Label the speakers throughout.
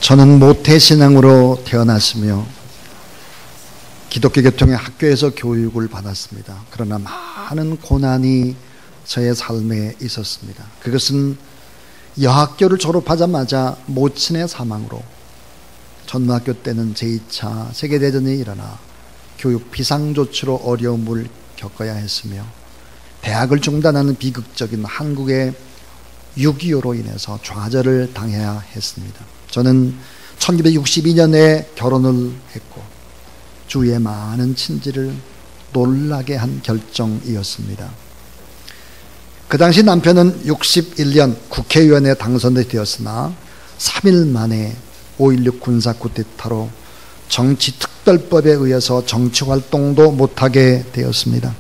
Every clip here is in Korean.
Speaker 1: 저는 모태신앙으로 태어났으며 기독교 계통의 학교에서 교육을 받았습니다. 그러나 많은 고난이 저의 삶에 있었습니다. 그것은 여학교를 졸업하자마자 모친의 사망으로, 전문학교 때는 제2차 세계대전이 일어나 교육 비상조치로 어려움을 겪어야 했으며, 대학을 중단하는 비극적인 한국의 6.25로 인해서 좌절을 당해야 했습니다. 저는 1962년에 결혼을 했고 주위의 많은 친지를 놀라게 한 결정이었습니다. 그 당시 남편은 61년 국회의원에 당선되었으나 3일 만에 5.16 군사 쿠데타로 정치특별법에 의해서 정치활동도 못하게 되었습니다.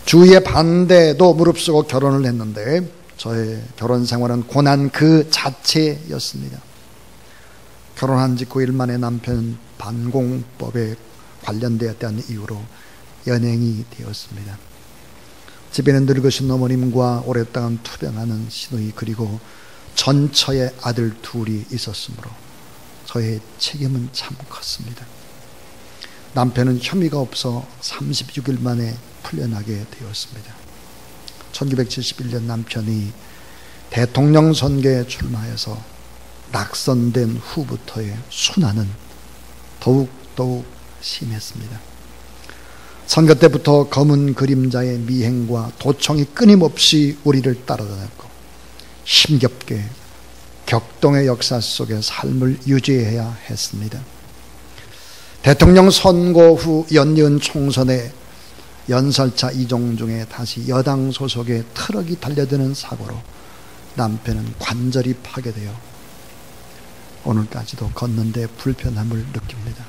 Speaker 1: 주위의 반대도 무릅쓰고 결혼을 했는데 저의 결혼 생활은 고난 그 자체였습니다. 결혼한 지 9일 만에 남편은 반공법에 관련되었다는 이유로 연행이 되었습니다. 집에는 늙으신 어머님과 오랫동안 투병하는 시누이, 그리고 전처의 아들 둘이 있었으므로 저의 책임은 참 컸습니다. 남편은 혐의가 없어 36일 만에 풀려나게 되었습니다. 1971년 남편이 대통령 선거에 출마해서 낙선된 후부터의 순환은 더욱 심했습니다. 선거 때부터 검은 그림자의 미행과 도청이 끊임없이 우리를 따라다녔고 힘겹게 격동의 역사 속에 삶을 유지해야 했습니다. 대통령 선거 후 연이은 총선에 연설차 이동 중에 다시 여당 소속의 트럭이 달려드는 사고로 남편은 관절이 파괴되어 오늘까지도 걷는데 불편함을 느낍니다.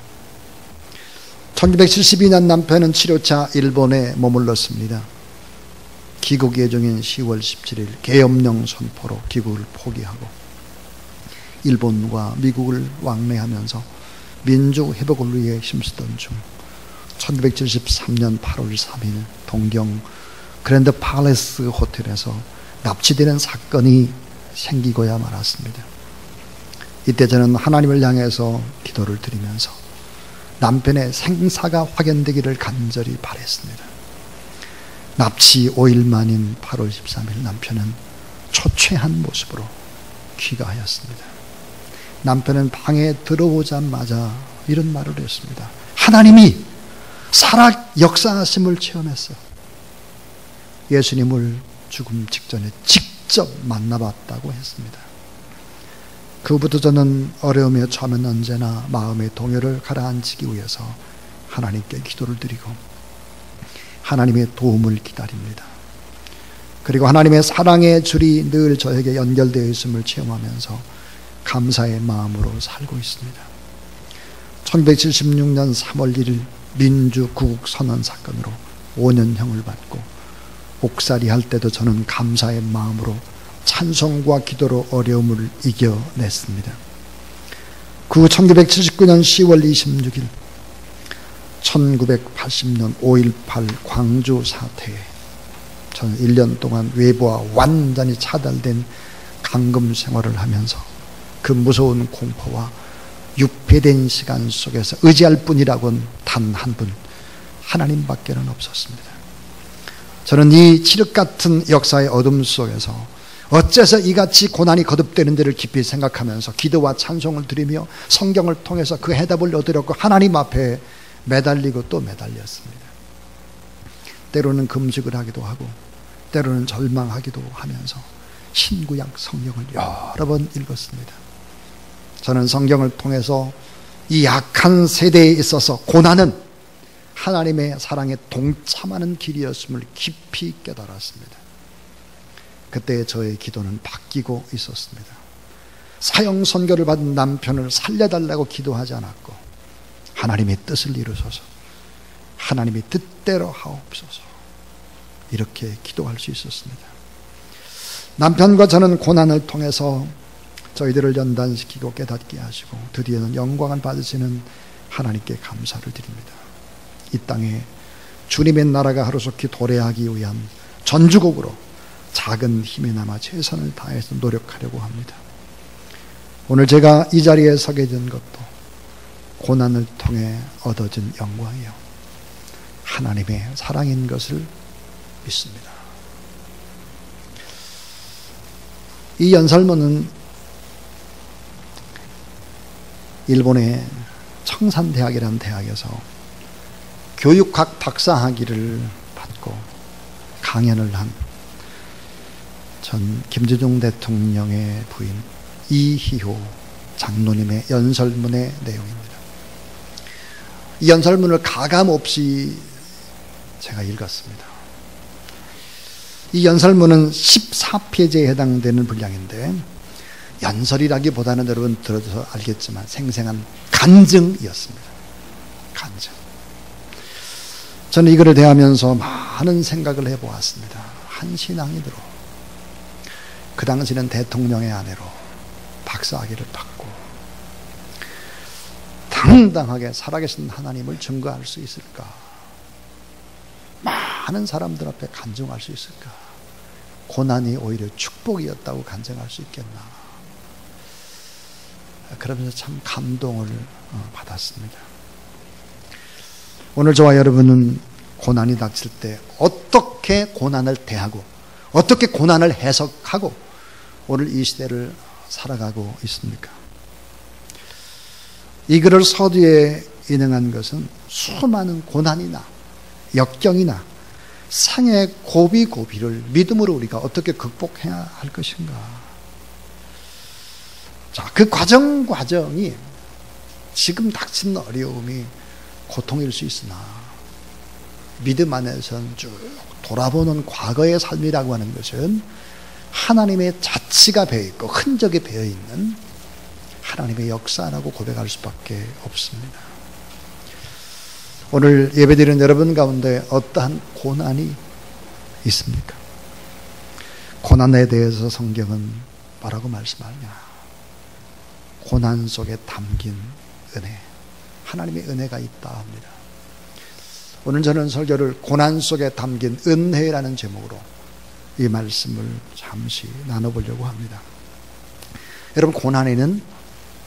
Speaker 1: 1972년 남편은 치료차 일본에 머물렀습니다. 귀국 예정인 10월 17일 계엄령 선포로 귀국을 포기하고 일본과 미국을 왕래하면서 민주회복을 위해 힘쓰던 중 1973년 8월 3일 동경 그랜드 팔레스 호텔에서 납치되는 사건이 생기고야 말았습니다. 이때 저는 하나님을 향해서 기도를 드리면서 남편의 생사가 확인되기를 간절히 바랬습니다. 납치 5일 만인 8월 13일 남편은 초췌한 모습으로 귀가하였습니다. 남편은 방에 들어오자마자 이런 말을 했습니다. 하나님이 살아 역사하심을 체험했어. 예수님을 죽음 직전에 직접 만나봤다고 했습니다. 그부터 저는 어려움에 처하면 언제나 마음의 동요를 가라앉히기 위해서 하나님께 기도를 드리고 하나님의 도움을 기다립니다. 그리고 하나님의 사랑의 줄이 늘 저에게 연결되어 있음을 체험하면서 감사의 마음으로 살고 있습니다. 1976년 3월 1일 민주구국 선언 사건으로 5년형을 받고 옥살이 할 때도 저는 감사의 마음으로 찬송과 기도로 어려움을 이겨냈습니다. 그 1979년 10월 26일 1980년 5.18 광주 사태에 저는 1년 동안 외부와 완전히 차단된 감금 생활을 하면서 그 무서운 공포와 유폐된 시간 속에서 의지할 분이라고는 단 한 분, 하나님밖에는 없었습니다. 저는 이 칠흑 같은 역사의 어둠 속에서 어째서 이같이 고난이 거듭되는지를 깊이 생각하면서 기도와 찬송을 드리며 성경을 통해서 그 해답을 얻으려고 하나님 앞에 매달리고 또 매달렸습니다. 때로는 금식을 하기도 하고 때로는 절망하기도 하면서 신구약 성경을 여러 번 읽었습니다. 저는 성경을 통해서 이 약한 세대에 있어서 고난은 하나님의 사랑에 동참하는 길이었음을 깊이 깨달았습니다. 그때 저의 기도는 바뀌고 있었습니다. 사형 선고를 받은 남편을 살려달라고 기도하지 않았고 하나님의 뜻을 이루소서, 하나님의 뜻대로 하옵소서, 이렇게 기도할 수 있었습니다. 남편과 저는 고난을 통해서 저희들을 연단시키고 깨닫게 하시고 드디어는 영광을 받으시는 하나님께 감사를 드립니다. 이 땅에 주님의 나라가 하루속히 도래하기 위한 전주곡으로 작은 힘에나마 최선을 다해서 노력하려고 합니다. 오늘 제가 이 자리에 서게 된 것도 고난을 통해 얻어진 영광이요, 하나님의 사랑인 것을 믿습니다. 이 연설문은 일본의 청산대학이라는 대학에서 교육학 박사학위를 받고 강연을 한 전 김대중 대통령의 부인 이희호 장로님의 연설문의 내용입니다. 이 연설문을 가감없이 제가 읽었습니다. 이 연설문은 14페이지에 해당되는 분량인데, 연설이라기보다는 여러분 들어서 알겠지만 생생한 간증이었습니다. 간증. 저는 이거를 대하면서 많은 생각을 해보았습니다. 한 신앙인으로, 그 당시는 대통령의 아내로 박사학위를 받고 당당하게 살아계신 하나님을 증거할 수 있을까? 많은 사람들 앞에 간증할 수 있을까? 고난이 오히려 축복이었다고 간증할 수 있겠나? 그러면서 참 감동을 받았습니다. 오늘 저와 여러분은 고난이 닥칠 때 어떻게 고난을 대하고 어떻게 고난을 해석하고 오늘 이 시대를 살아가고 있습니까? 이 글을 서두에 인용한 것은 수많은 고난이나 역경이나 생의 고비고비를 믿음으로 우리가 어떻게 극복해야 할 것인가. 자, 그 과정이 지금 닥친 어려움이 고통일 수 있으나 믿음 안에서는 쭉 돌아보는 과거의 삶이라고 하는 것은 하나님의 자치가 배어있고 흔적이 배어있는 하나님의 역사라고 고백할 수밖에 없습니다. 오늘 예배드리는 여러분 가운데 어떠한 고난이 있습니까? 고난에 대해서 성경은 뭐라고 말씀하느냐? 고난 속에 담긴 은혜, 하나님의 은혜가 있다 합니다. 오늘 저는 설교를 고난 속에 담긴 은혜라는 제목으로 이 말씀을 잠시 나눠보려고 합니다. 여러분, 고난에는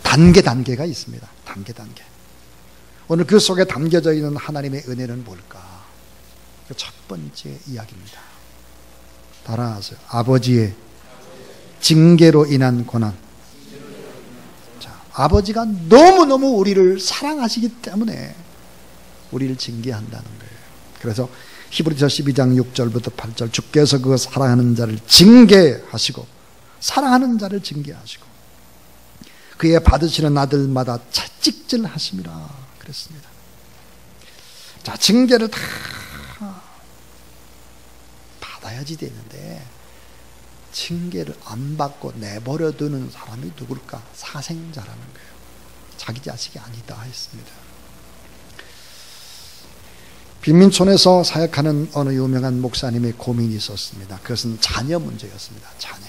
Speaker 1: 단계가 있습니다. 단계. 오늘 그 속에 담겨져 있는 하나님의 은혜는 뭘까? 그 첫 번째 이야기입니다. 따라하세요. 아버지의 징계로 인한 고난. 자, 아버지가 너무너무 우리를 사랑하시기 때문에 우리를 징계한다는 거예요. 그래서 히브리서 12장 6절부터 8절, 주께서 그 사랑하는 자를 징계하시고 사랑하는 자를 징계하시고 그의 받으시는 아들마다 채찍질 하심이라 그랬습니다. 자, 징계를 다 받아야지 되는데 징계를 안 받고 내버려 두는 사람이 누굴까? 사생자라는 거예요. 자기 자식이 아니다 했습니다. 빈민촌에서 사역하는 어느 유명한 목사님의 고민이 있었습니다. 그것은 자녀 문제였습니다. 자녀.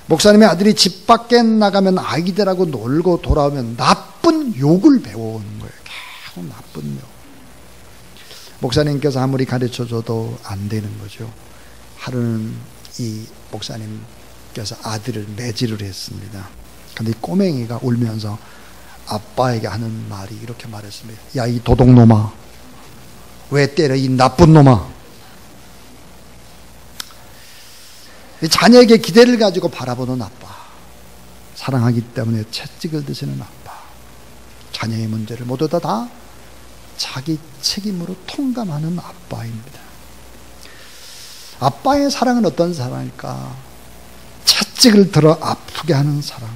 Speaker 1: 목사님의 아들이 집 밖에 나가면 아이들하고 놀고 돌아오면 나쁜 욕을 배워오는 거예요. 계속 나쁜 욕. 목사님께서 아무리 가르쳐줘도 안 되는 거죠. 하루는 이 목사님께서 아들을 매질을 했습니다. 근데 이 꼬맹이가 울면서 아빠에게 하는 말이 이렇게 말했습니다. 야, 이 도둑놈아, 왜 때려, 이 나쁜 놈아. 자녀에게 기대를 가지고 바라보는 아빠, 사랑하기 때문에 채찍을 드시는 아빠, 자녀의 문제를 모두 다 자기 책임으로 통감하는 아빠입니다. 아빠의 사랑은 어떤 사랑일까? 채찍을 들어 아프게 하는 사랑,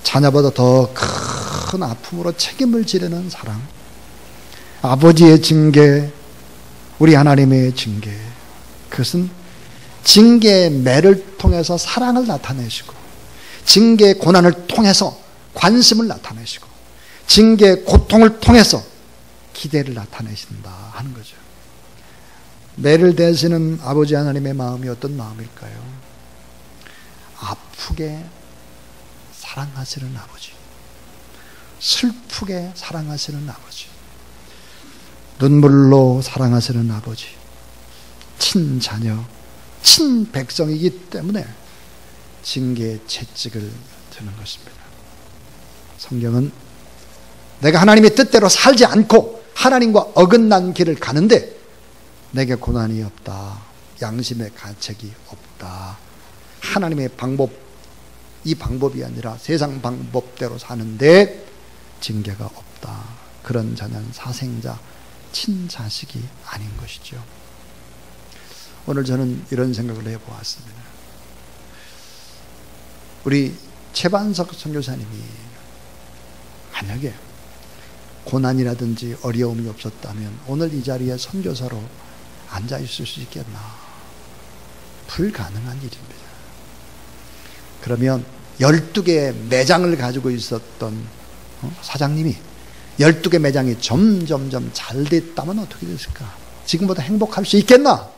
Speaker 1: 자녀보다 더 큰 아픔으로 책임을 지려는 사랑, 아버지의 징계, 우리 하나님의 징계, 그것은 징계의 매를 통해서 사랑을 나타내시고 징계의 고난을 통해서 관심을 나타내시고 징계의 고통을 통해서 기대를 나타내신다 하는 거죠. 매를 대시는 아버지 하나님의 마음이 어떤 마음일까요? 아프게 사랑하시는 아버지, 슬프게 사랑하시는 아버지, 눈물로 사랑하시는 아버지, 친자녀, 친백성이기 때문에 징계의 채찍을 드는 것입니다. 성경은 내가 하나님의 뜻대로 살지 않고 하나님과 어긋난 길을 가는데 내게 고난이 없다. 양심의 가책이 없다. 하나님의 방법, 이 방법이 아니라 세상 방법대로 사는데 징계가 없다. 그런 자는 사생자, 친자식이 아닌 것이죠. 오늘 저는 이런 생각을 해보았습니다. 우리 최반석 선교사님이 만약에 고난이라든지 어려움이 없었다면 오늘 이 자리에 선교사로 앉아 있을 수 있겠나? 불가능한 일입니다. 그러면 12개의 매장을 가지고 있었던 사장님이 12개 매장이 점점점 잘 됐다면 어떻게 됐을까? 지금보다 행복할 수 있겠나?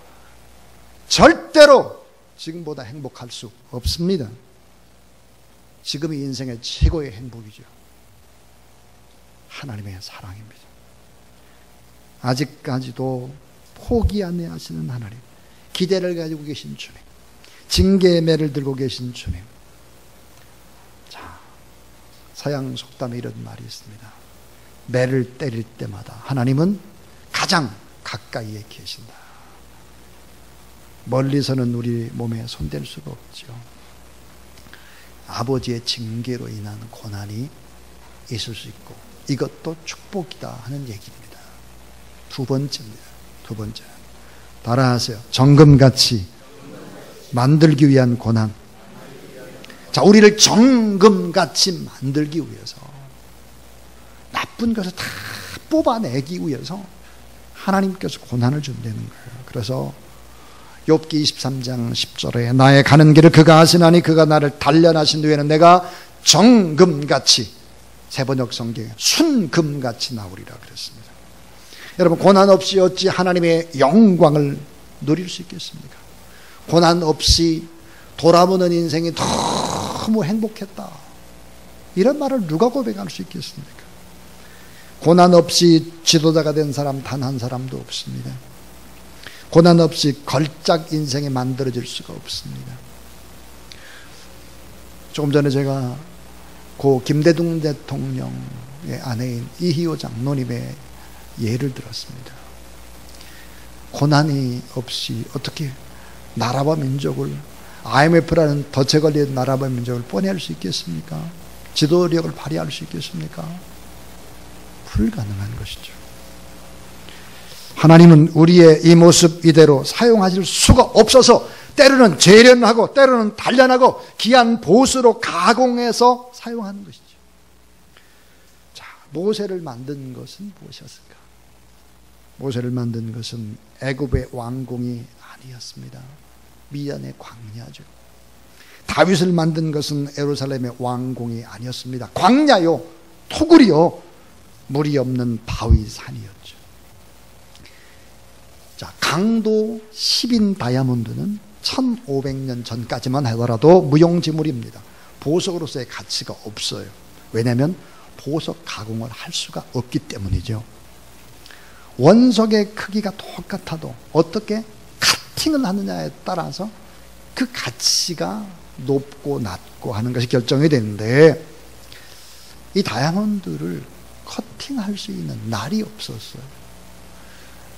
Speaker 1: 절대로 지금보다 행복할 수 없습니다. 지금이 인생의 최고의 행복이죠. 하나님의 사랑입니다. 아직까지도 포기 안 하시는 하나님, 기대를 가지고 계신 주님, 징계의 매를 들고 계신 주님. 자, 서양 속담에 이런 말이 있습니다. 매를 때릴 때마다 하나님은 가장 가까이에 계신다. 멀리서는 우리 몸에 손댈 수가 없죠. 아버지의 징계로 인한 고난이 있을 수 있고 이것도 축복이다 하는 얘기입니다. 두 번째입니다. 두 번째, 따라하세요. 정금같이 만들기 위한 고난. 자, 우리를 정금같이 만들기 위해서, 나쁜 것을 다 뽑아내기 위해서 하나님께서 고난을 준다는 거예요. 그래서 욥기 23장 10절에 나의 가는 길을 그가 아시나니 그가 나를 단련하신 후에는 내가 정금같이, 세번역 성경에 순금같이 나오리라 그랬습니다. 여러분, 고난 없이 어찌 하나님의 영광을 누릴 수 있겠습니까? 고난 없이 돌아보는 인생이 너무 행복했다, 이런 말을 누가 고백할 수 있겠습니까? 고난 없이 지도자가 된 사람 단 한 사람도 없습니다. 고난 없이 걸작 인생이 만들어질 수가 없습니다. 조금 전에 제가 고 김대중 대통령의 아내인 이희호 장로님의 예를 들었습니다. 고난이 없이 어떻게 나라와 민족을, IMF라는 덫에 걸린 나라와 민족을 뽀내할 수 있겠습니까? 지도력을 발휘할 수 있겠습니까? 불가능한 것이죠. 하나님은 우리의 이 모습 이대로 사용하실 수가 없어서 때로는 재련하고 때로는 단련하고 귀한 보수로 가공해서 사용하는 것이죠. 자, 모세를 만든 것은 무엇이었을까? 모세를 만든 것은 애굽의 왕궁이 아니었습니다. 미디안의 광야죠. 다윗을 만든 것은 예루살렘의 왕궁이 아니었습니다. 광야요, 토굴이요, 물이 없는 바위산이었죠. 자, 강도 10인 다이아몬드는 1500년 전까지만 하더라도 무용지물입니다. 보석으로서의 가치가 없어요. 왜냐하면 보석 가공을 할 수가 없기 때문이죠. 원석의 크기가 똑같아도 어떻게 카팅을 하느냐에 따라서 그 가치가 높고 낮고 하는 것이 결정이 되는데, 이 다이아몬드를 커팅할 수 있는 날이 없었어요.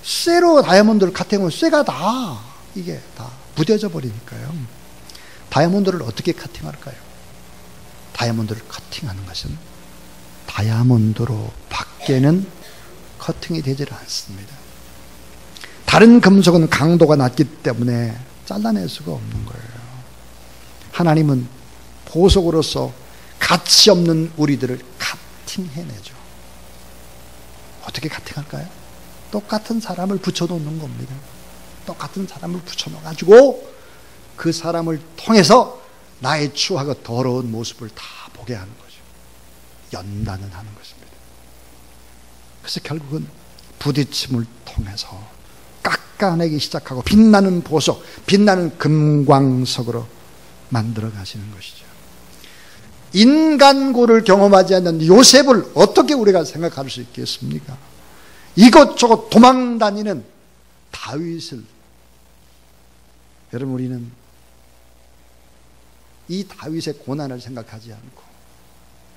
Speaker 1: 쇠로 다이아몬드를 카팅하면 쇠가 다 이게 다 무뎌져 버리니까요. 다이아몬드를 어떻게 카팅할까요? 다이아몬드를 커팅하는 것은 다이아몬드로 밖에는 커팅이 되질 않습니다. 다른 금속은 강도가 낮기 때문에 잘라낼 수가 없는 거예요. 하나님은 보석으로서 가치 없는 우리들을 카팅해내죠. 어떻게 카팅할까요? 똑같은 사람을 붙여놓는 겁니다. 똑같은 사람을 붙여놓아가지고 그 사람을 통해서 나의 추하고 더러운 모습을 다 보게 하는 거죠. 연단은 하는 것입니다. 그래서 결국은 부딪힘을 통해서 깎아내기 시작하고 빛나는 보석, 빛나는 금광석으로 만들어 가시는 것이죠. 인간고를 경험하지 않는 요셉을 어떻게 우리가 생각할 수 있겠습니까? 이것저것 도망다니는 다윗을, 여러분, 우리는 이 다윗의 고난을 생각하지 않고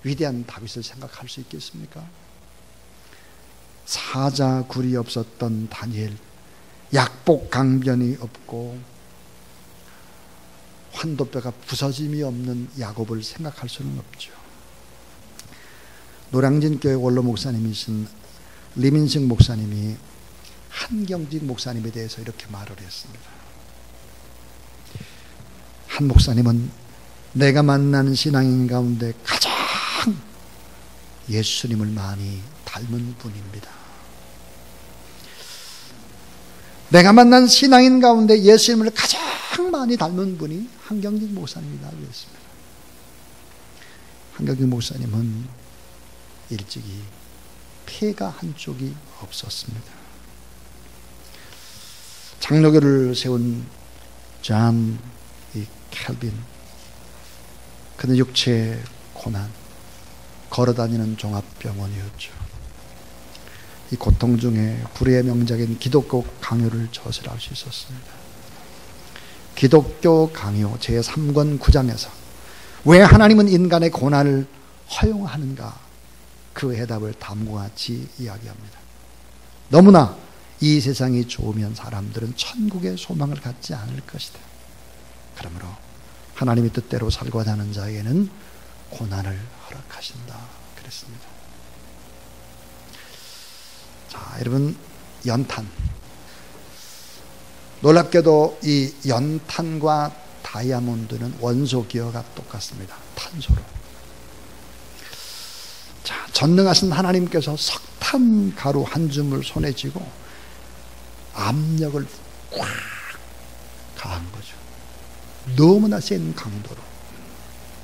Speaker 1: 위대한 다윗을 생각할 수 있겠습니까? 사자 굴이 없었던 다니엘, 약복 강변이 없고 환도뼈가 부서짐이 없는 야곱을 생각할 수는 없죠. 노량진교회 원로 목사님이신 리민식 목사님이 한경직 목사님에 대해서 이렇게 말을 했습니다. 한 목사님은 내가 만난 신앙인 가운데 가장 예수님을 많이 닮은 분입니다. 내가 만난 신앙인 가운데 예수님을 가장 많이 닮은 분이 한경직 목사님이다 그랬습니다. 한경직 목사님은 일찍이 폐가 한쪽이 없었습니다. 장로교를 세운 존 캘빈, 그는 육체의 고난, 걸어다니는 종합병원이었죠. 이 고통 중에 불의의 명작인 기독교 강요를 저술할 수 있었습니다. 기독교 강요 제3권 9장에서 왜 하나님은 인간의 고난을 허용하는가, 그 해답을 다음과 같이 이야기합니다. 너무나 이 세상이 좋으면 사람들은 천국의 소망을 갖지 않을 것이다. 그러므로 하나님의 뜻대로 살고자 하는 자에게는 고난을 허락하신다 그랬습니다. 자, 여러분, 연탄, 놀랍게도 이 연탄과 다이아몬드는 원소 기호가 똑같습니다. 탄소로. 자, 전능하신 하나님께서 석탄 가루 한 줌을 손에 쥐고 압력을 꽉 가한 거죠. 너무나 센 강도로.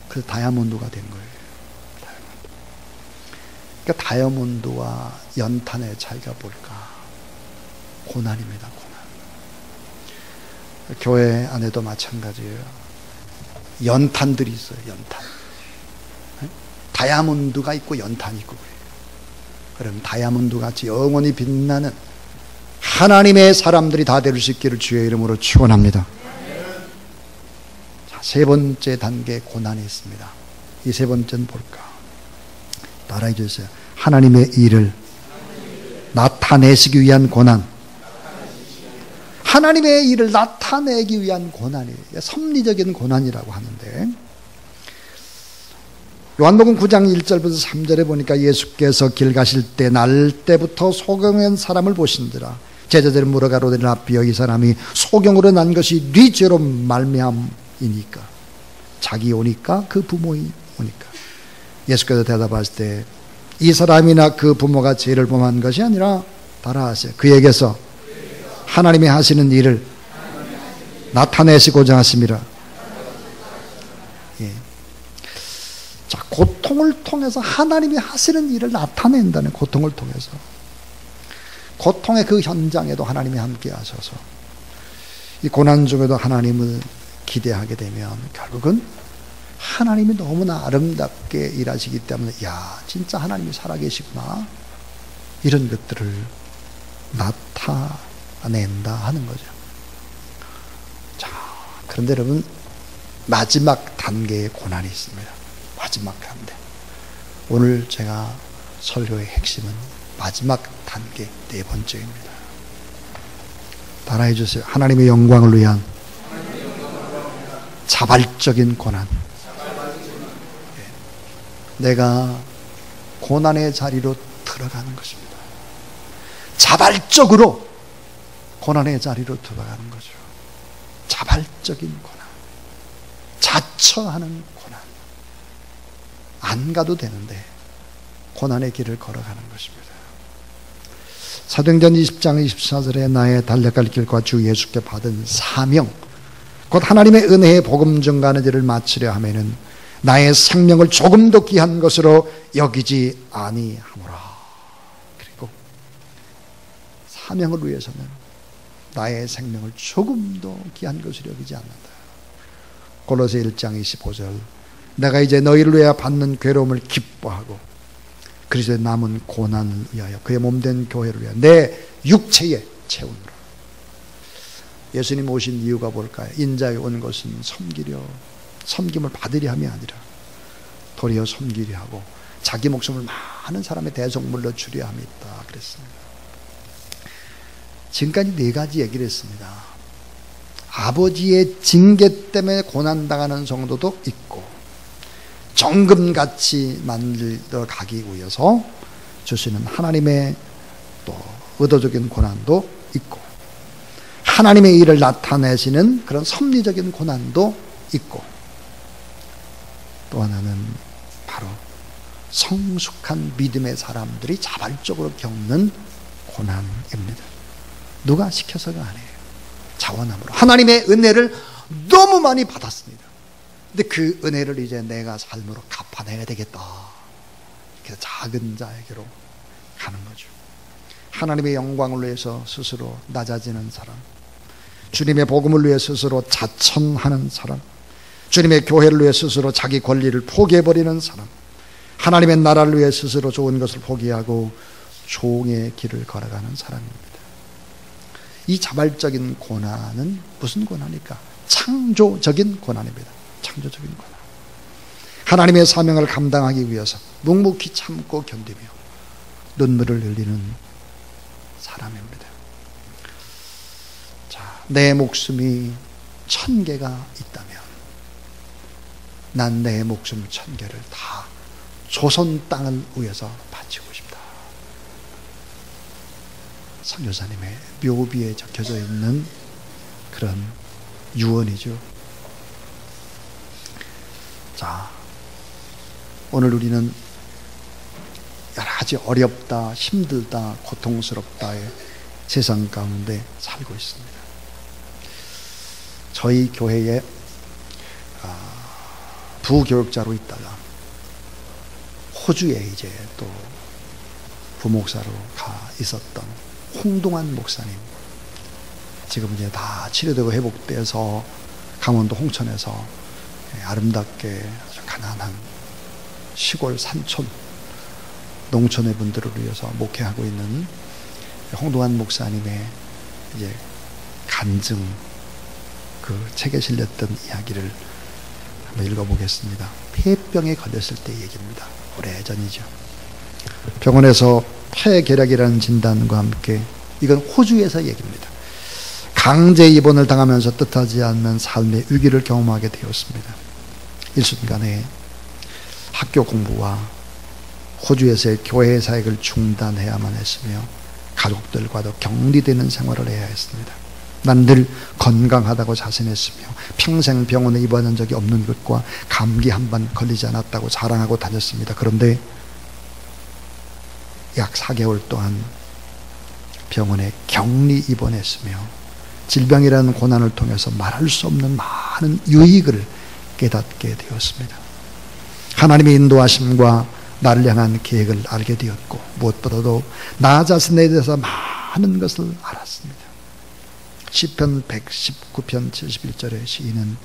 Speaker 1: 그래서 다이아몬드가 된 거예요. 그러니까 다이아몬드와 연탄의 차이가 뭘까? 고난입니다. 고난. 교회 안에도 마찬가지예요. 연탄들이 있어요. 연탄. 다이아몬드가 있고 연탄이 있고 그래요. 그럼 다이아몬드 같이 영원히 빛나는 하나님의 사람들이 다 될 수 있기를 주의 이름으로 축원합니다. 자, 세 번째 단계 고난이 있습니다. 이 세 번째는 뭘까? 따라해 주세요. 하나님의 일을 나타내시기 위한 고난. 하나님의 일을 나타내기 위한 고난이에요. 섭리적인 고난이라고 하는데, 요한복음 9장 1절부터 3절에 보니까 예수께서 길 가실 때 날 때부터 소경한 사람을 보신지라. 제자들이 물어가로되 라삐여, 이 사람이 소경으로 난 것이 네 죄로 말미암이니까, 자기 오니까 그 부모이 오니까. 예수께서 대답하실 때 이 사람이나 그 부모가 죄를 범한 것이 아니라 따라하세요. 그에게서 하나님이 하시는 일을 나타내시고자 하심이라. 예. 자, 고통을 통해서 하나님이 하시는 일을 나타낸다는, 고통을 통해서. 고통의 그 현장에도 하나님이 함께 하셔서 이 고난 중에도 하나님을 기대하게 되면 결국은 하나님이 너무나 아름답게 일하시기 때문에, 야, 진짜 하나님이 살아계시구나, 이런 것들을 나타낸다 하는 거죠. 자, 그런데 여러분, 마지막 단계의 고난이 있습니다. 마지막 단계. 오늘 제가 설교의 핵심은 마지막 단계 네 번째입니다. 따라해 주세요. 하나님의 영광을 위한 자발적인 고난. 내가 고난의 자리로 들어가는 것입니다. 자발적으로 고난의 자리로 들어가는 거죠. 자발적인 고난, 자처하는 고난. 안 가도 되는데 고난의 길을 걸어가는 것입니다. 사도행전 20장 24절에 나의 달려갈 길과 주 예수께 받은 사명, 곧 하나님의 은혜의 복음 전가하는 일을 마치려 하면은 나의 생명을 조금도 귀한 것으로 여기지 아니하노라. 그리고 사명을 위해서는 나의 생명을 조금도 귀한 것으로 여기지 않는다. 골로새 1장 25절, 내가 이제 너희를 위하여 받는 괴로움을 기뻐하고 그리스도의 남은 고난을 위하여 그의 몸된 교회를 위하여 내 육체에 채우노라. 예수님 오신 이유가 뭘까요? 인자에 온 것은 섬기려, 섬김을 받으려 함이 아니라 도리어 섬기려 하고 자기 목숨을 많은 사람의 대속물로 주려 함이 있다 그랬습니다. 지금까지 4가지 얘기를 했습니다. 아버지의 징계 때문에 고난당하는 성도도 있고, 정금같이 만들어 가기 위해서 주시는 하나님의 또 의도적인 고난도 있고, 하나님의 일을 나타내시는 그런 섭리적인 고난도 있고, 또 하나는 바로 성숙한 믿음의 사람들이 자발적으로 겪는 고난입니다. 누가 시켜서가 아니에요. 자원함으로 하나님의 은혜를 너무 많이 받았습니다. 근데 그 은혜를 이제 내가 삶으로 갚아내야 되겠다. 그래서 작은 자에게로 가는 거죠. 하나님의 영광을 위해서 스스로 낮아지는 사람, 주님의 복음을 위해 스스로 자천하는 사람, 주님의 교회를 위해 스스로 자기 권리를 포기해버리는 사람, 하나님의 나라를 위해 스스로 좋은 것을 포기하고 종의 길을 걸어가는 사람입니다. 이 자발적인 고난은 무슨 고난입니까? 창조적인 고난입니다. 창조적인 고난. 하나님의 사명을 감당하기 위해서 묵묵히 참고 견디며 눈물을 흘리는 사람입니다. 자, 내 목숨이 1000개가 있다면 난 내 목숨 1000개를 다 조선 땅을 위해서 바치고 싶다. 선교사님의 묘비에 적혀져 있는 그런 유언이죠. 자, 오늘 우리는 여러 가지 어렵다, 힘들다, 고통스럽다의 세상 가운데 살고 있습니다. 저희 교회에 부교육자로 있다가 호주에 이제 또 부목사로 가 있었던 홍동환 목사님, 지금 이제 다 치료되고 회복돼서 강원도 홍천에서 아름답게 아주 가난한 시골 산촌 농촌의 분들을 위해서 목회하고 있는 홍동환 목사님의 이제 간증, 그 책에 실렸던 이야기를 한번 읽어보겠습니다. 폐병에 걸렸을 때 얘기입니다. 오래전이죠. 병원에서 폐결핵이라는 진단과 함께, 이건 호주에서 얘기입니다. 강제 입원을 당하면서 뜻하지 않는 삶의 위기를 경험하게 되었습니다. 일순간에 학교 공부와 호주에서의 교회 사역을 중단해야만 했으며 가족들과도 격리되는 생활을 해야 했습니다. 난 늘 건강하다고 자신했으며 평생 병원에 입원한 적이 없는 것과 감기 한 번 걸리지 않았다고 자랑하고 다녔습니다. 그런데 약 4개월 동안 병원에 격리 입원했으며 질병이라는 고난을 통해서 말할 수 없는 많은 유익을 깨닫게 되었습니다. 하나님의 인도하심과 나를 향한 계획을 알게 되었고, 무엇보다도 나 자신에 대해서 많은 것을 알았습니다. 시편 119편 71절의 시인은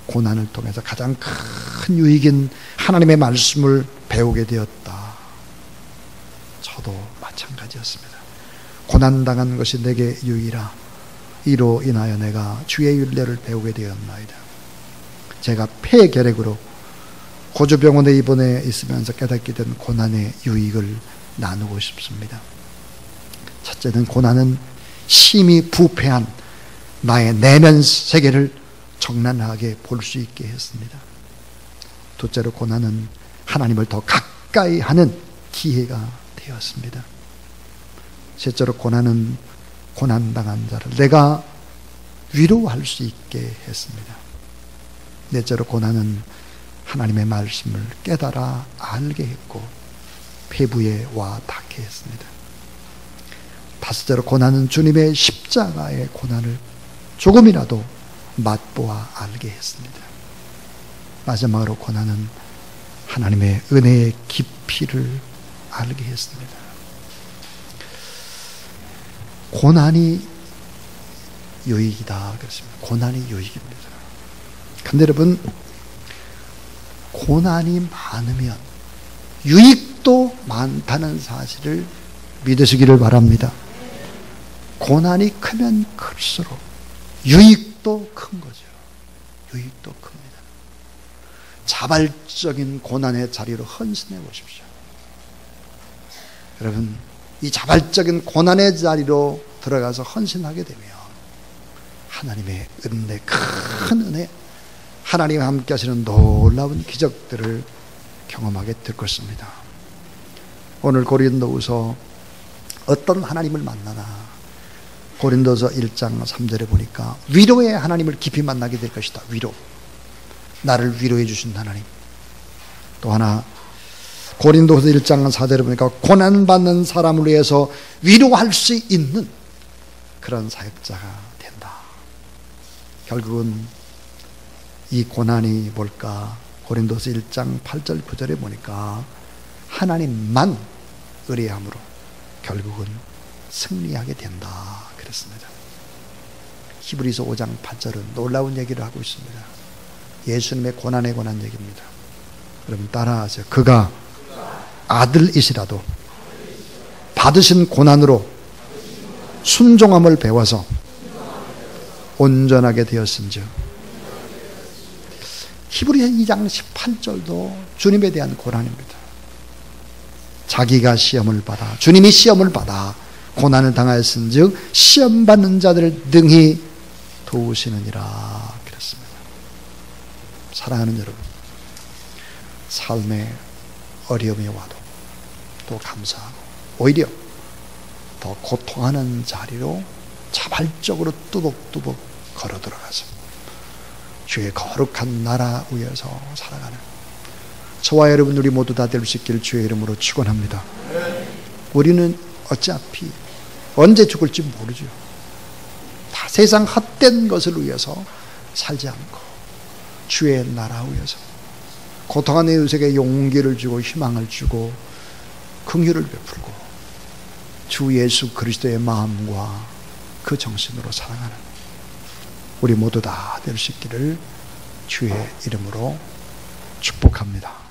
Speaker 1: 고난을 통해서 가장 큰 유익인 하나님의 말씀을 배우게 되었다. 저도 마찬가지였습니다. 고난당한 것이 내게 유익이라 이로 인하여 내가 주의 율례를 배우게 되었나이다. 제가 폐결핵으로 호주병원에 입원해 있으면서 깨닫게 된 고난의 유익을 나누고 싶습니다. 첫째는 고난은 심히 부패한 나의 내면 세계를 적나라하게 볼 수 있게 했습니다. 둘째로 고난은 하나님을 더 가까이 하는 기회가 되었습니다. 셋째로 고난은 고난당한 자를 내가 위로할 수 있게 했습니다. 넷째로 고난은 하나님의 말씀을 깨달아 알게 했고 폐부에 와 닿게 했습니다. 다섯째로 고난은 주님의 십자가의 고난을 조금이라도 맛보아 알게 했습니다. 마지막으로 고난은 하나님의 은혜의 깊이를 알게 했습니다. 고난이 유익이다 그랬습니다. 고난이 유익입니다. 근데 여러분, 고난이 많으면 유익도 많다는 사실을 믿으시기를 바랍니다. 고난이 크면 클수록 유익도 큰 거죠. 유익도 큽니다. 자발적인 고난의 자리로 헌신해 보십시오. 여러분, 이 자발적인 고난의 자리로 들어가서 헌신하게 되면 하나님의 은혜, 큰 은혜, 하나님과 함께 하시는 놀라운 기적들을 경험하게 될 것입니다. 오늘 고린도후서 어떤 하나님을 만나나, 고린도서 1장 3절에 보니까 위로의 하나님을 깊이 만나게 될 것이다. 위로, 나를 위로해 주신 하나님. 또 하나 고린도서 1장 4절에 보니까 고난받는 사람을 위해서 위로할 수 있는 그런 사역자가 된다. 결국은 이 고난이 뭘까? 고린도서 1장 8절 9절에 보니까 하나님만 의뢰함으로 결국은 승리하게 된다 그랬습니다. 히브리서 5장 8절은 놀라운 얘기를 하고 있습니다. 예수님의 고난에 관한 얘기입니다. 여러분 따라하세요. 그가 아들이시라도 받으신 고난으로 순종함을 배워서 온전하게 되었은즉. 히브리서 2장 18절도 주님에 대한 고난입니다. 자기가 시험을 받아, 주님이 시험을 받아 고난을 당하였은즉 시험받는 자들을 능히 도우시느니라 그랬습니다. 사랑하는 여러분, 삶의 어려움이 와도 또 감사하고 오히려 더 고통하는 자리로 자발적으로 뚜벅뚜벅 걸어 들어가서 주의 거룩한 나라 위에서 살아가는 저와 여러분 우리 모두 다 될 수 있기를 주의 이름으로 축원합니다. 우리는 어차피 언제 죽을지 모르죠. 다 세상 헛된 것을 위해서 살지 않고 주의 나라 위해서 고통하는 이웃에게 용기를 주고 희망을 주고 긍휼을 베풀고 주 예수 그리스도의 마음과 그 정신으로 살아가는 우리 모두 다 될 수 있기를 주의 이름으로 축복합니다.